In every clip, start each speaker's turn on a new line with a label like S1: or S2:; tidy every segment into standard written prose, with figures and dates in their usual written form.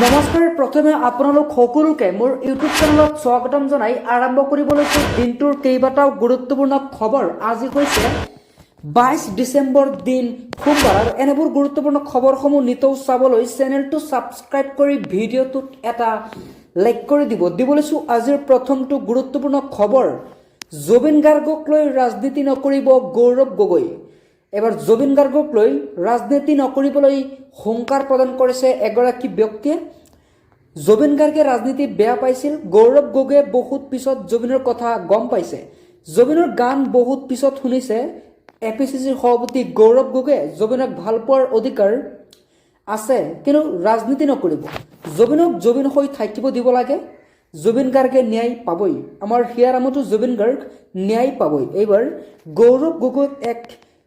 S1: নমস্কাৰ। প্ৰথমে আপোনালোক সকলোকে মোৰ ইউটিউব চেনেলত স্বাগতম জনাই আৰম্ভ কৰিবলৈ দিনটোৰ কেইবাটাও গুৰুত্বপূৰ্ণ খবৰ। আজি হৈছে 22 ডিচেম্বৰ দিন সোমবাৰ আৰু এনেবোৰ গুৰুত্বপূৰ্ণ খবৰসমূহ নিতৌ চাবলৈ চেনেলটো ছাবস্ক্ৰাইব কৰি ভিডিঅ'টোত এটা লাইক কৰি দিবলৈছোঁ। আজিৰ প্ৰথমটো গুৰুত্বপূৰ্ণ খবৰ, জুবিন গাৰ্গক লৈ ৰাজনীতি নকৰিব গৌৰৱ গগৈ। এবাৰ জুবিন গাৰ্গক লৈ ৰাজনীতি নকৰিবলৈ হুংকাৰ প্ৰদান কৰিছে এগৰাকী ব্যক্তিয়ে। জুবিন গাৰ্গে ৰাজনীতি বেয়া পাইছিল, গৌৰৱ গগৈয়ে বহুত পিছত জুবিনৰ কথা গম পাইছে। জুবিনৰ গান বহুত পিছত শুনিছে। APCCৰ সভাপতি গৌৰৱ গগৈয়ে জুবিনক ভাল পোৱাৰ অধিকাৰ আছে, কিন্তু ৰাজনীতি নকৰিব। জুবিনক জুবিন হৈ থাকিব দিব লাগে। জুবিন গাৰ্গে ন্যায় পাবই। আমাৰ হিয়াৰ আমতো জুবিন গাৰ্গ ন্যায় পাবই। এইবাৰ গৌৰৱ গগৈক এক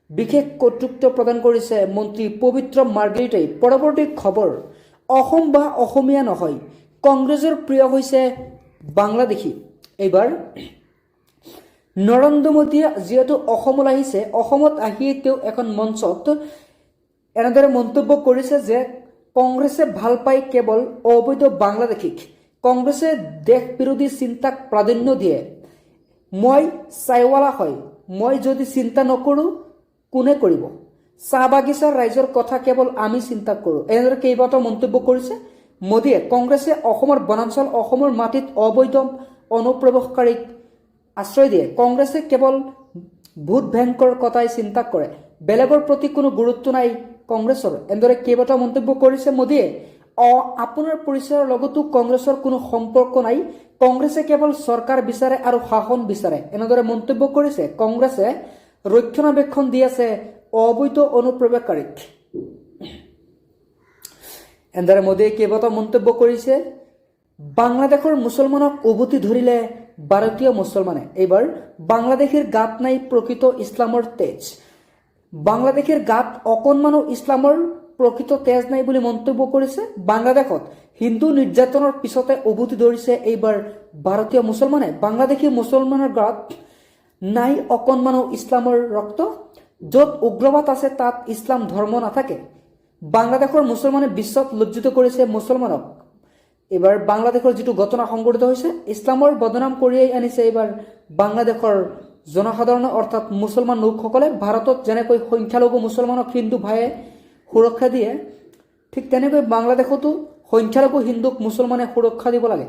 S1: বিশেষ কৰ্তৃত্ব প্ৰদান কৰিছে মন্ত্ৰী পবিত্ৰ মাৰ্ঘেৰিটাই। পৰৱৰ্তী খবৰ, অসম বা অসমীয়া নহয়, কংগ্ৰেছৰ প্ৰিয় হৈছে বাংলাদেশী। এইবাৰ নৰেন্দ্ৰ মোদীয়ে যিহেতু অসমলৈ আহিছে, অসমত আহিয়ে তেওঁ এখন মঞ্চত এনেদৰে মন্তব্য কৰিছে যে কংগ্ৰেছে ভাল পায় কেৱল অবৈধ বাংলাদেশীক। কংগ্ৰেছে দেশ বিৰোধী চিন্তাক প্ৰাধান্য দিয়ে। মই চাইৱালা হয়, মই যদি চিন্তা নকৰোঁ কোনে কৰিব? চাহ বাগিচাৰ ৰাইজৰ কথা কেৱল আমি চিন্তা কৰোঁ। এনেদৰে কেইবাটাও মন্তব্য কৰিছে মোদীয়ে। কংগ্ৰেছে অসমৰ বনাঞ্চল, অসমৰ মাটিত অবৈধ অনুপ্ৰৱেশকাৰীক আশ্ৰয় দিয়ে। কংগ্ৰেছে কেৱল ভোট বেংকৰ কথাই চিন্তা কৰে, বেলেগৰ প্ৰতি কোনো গুৰুত্ব নাই কংগ্ৰেছৰ। এনেদৰে কেইবাটাও মন্তব্য কৰিছে মোদীয়ে। আপোনাৰ পৰিচয়ৰ লগতো কংগ্ৰেছৰ কোনো সম্পৰ্ক নাই, কংগ্ৰেছে কেৱল চৰকাৰ বিচাৰে আৰু শাসন বিচাৰে। এনেদৰে মন্তব্য কৰিছে। কংগ্ৰেছে ৰক্ষণাবেক্ষণ দি আছে অবৈধ অনুপ্ৰৱেশকাৰীক। এনেদৰে মোদীয়ে কেইবাটাও মন্তব্য কৰিছে। বাংলাদেশৰ মুছলমানক উভতি ধৰিলে ভাৰতীয় মুছলমানে। এইবাৰ বাংলাদেশীৰ গাত নাই প্ৰকৃত ইছলামৰ তেজ। বাংলাদেশীৰ গাত অকণমানো ইছলামৰ প্ৰকৃত তেজ নাই বুলি মন্তব্য কৰিছে। বাংলাদেশত হিন্দু নিৰ্যাতনৰ পিছতে উভতি ধৰিছে এইবাৰ ভাৰতীয় মুছলমানে। বাংলাদেশী মুছলমানৰ গাত নাই অকণমানো ইছলামৰ ৰক্ত। য'ত উগ্ৰবাদ আছে তাত ইছলাম ধৰ্ম নাথাকে। বাংলাদেশৰ মুছলমানে বিশ্বত লজ্জিত কৰিছে মুছলমানক। এইবাৰ বাংলাদেশৰ যিটো ঘটনা সংঘটিত হৈছে, ইছলামৰ বদনাম কঢ়িয়াই আনিছে এইবাৰ বাংলাদেশৰ জনসাধাৰণ অৰ্থাৎ মুছলমান লোকসকলে। ভাৰতত যেনেকৈ সংখ্যালঘু মুছলমানক হিন্দু ভাইয়ে সুৰক্ষা দিয়ে, ঠিক তেনেকৈ বাংলাদেশতো সংখ্যালঘু হিন্দুক মুছলমানে সুৰক্ষা দিব লাগে।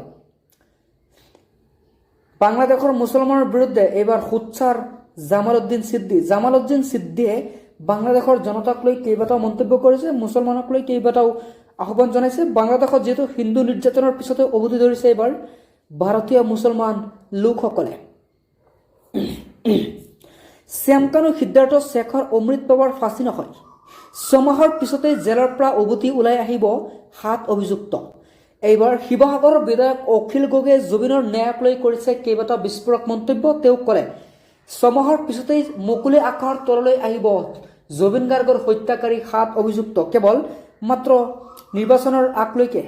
S1: বাংলাদেশৰ মুছলমানৰ বিৰুদ্ধে এইবাৰ সোচ্চাৰ জামাল উদ্দিন সিদ্দিয়ে বাংলাদেশৰ জনতাক লৈ কেইবাটাও মন্তব্য কৰিছে, মুছলমানক লৈ কেইবাটাও আহ্বান জনাইছে। বাংলাদেশত যিহেতু হিন্দু নিৰ্যাতনৰ পিছতে উভতি ধৰিছে এইবাৰ ভাৰতীয় মুছলমান লোকসকলে। শ্যামকানু সিদ্ধাৰ্থ শেখৰ অমৃত বাবাৰ ফাঁচী নহয়, ছমাহৰ পিছতে জেলৰ পৰা উভতি ওলাই আহিব 7 অভিযুক্ত। এইবাৰ শিৱসাগৰৰ বিধায়ক অখিল গগৈয়ে জুবিনৰ ন্যায়ক লৈ কৰিছে কেইবাটাও বিস্ফোৰক মন্তব্য। তেওঁ ক'লে, ছমাহৰ পিছতেই মুকলি আকাশৰ তললৈ আহিব জুবিন গাৰ্গৰ হত্যাকাৰী 7 অভিযুক্ত। কেৱল মাত্ৰ নিৰ্বাচনৰ আগলৈকে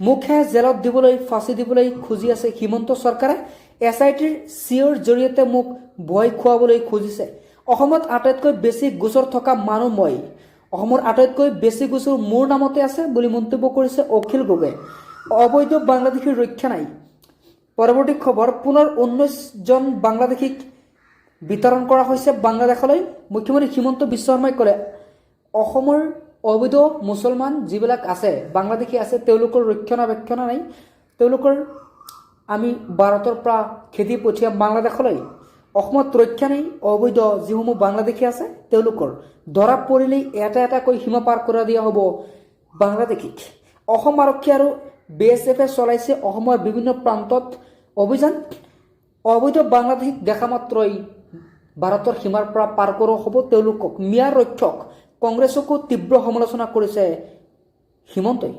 S1: মুখে জেলত দিবলৈ, ফাঁচি দিবলৈ খুজি আছে হিমন্ত চৰকাৰে। SITৰ চিঅ'ৰ জৰিয়তে মোক ভয় খুৱাবলৈ খুজিছে। অসমত আটাইতকৈ বেছি গোচৰ থকা মানুহ মই, অসমৰ আটাইতকৈ বেছি গোচৰ মোৰ নামতে আছে বুলি মন্তব্য কৰিছে অখিল গগৈয়ে। অবৈধ বাংলাদেশীৰ ৰক্ষা নাই। পৰৱৰ্তী খবৰ, পুনৰ 19 জন বাংলাদেশীক বিতৰণ কৰা হৈছে বাংলাদেশলৈ। মুখ্যমন্ত্ৰী হিমন্ত বিশ্ব শৰ্মাই ক'লে, অসমৰ অবৈধ মুছলমান যিবিলাক আছে, বাংলাদেশী আছে, তেওঁলোকৰ ৰক্ষণাবেক্ষণ নাই। তেওঁলোকৰ আমি ভাৰতৰ পৰা খেদি পঠিয়াম বাংলাদেশলৈ। অসমত ৰক্ষা নাই। অবৈধ যিসমূহ বাংলাদেশী আছে তেওঁলোকৰ ধৰা পৰিলেই এটা এটাকৈ সীমা পাৰ কৰা দিয়া হ'ব বাংলাদেশীক। অসম আৰক্ষী আৰু BSFে চলাইছে অসমৰ বিভিন্ন প্ৰান্তত অভিযান। অবৈধ বাংলাদেশীক দেখা মাত্ৰই ভাৰতৰ সীমাৰ পৰা পাৰ কৰা হ'ব তেওঁলোকক। মিয়াৰ ৰক্ষক কংগ্ৰেছকো তীব্ৰ সমালোচনা কৰিছে হিমন্তই।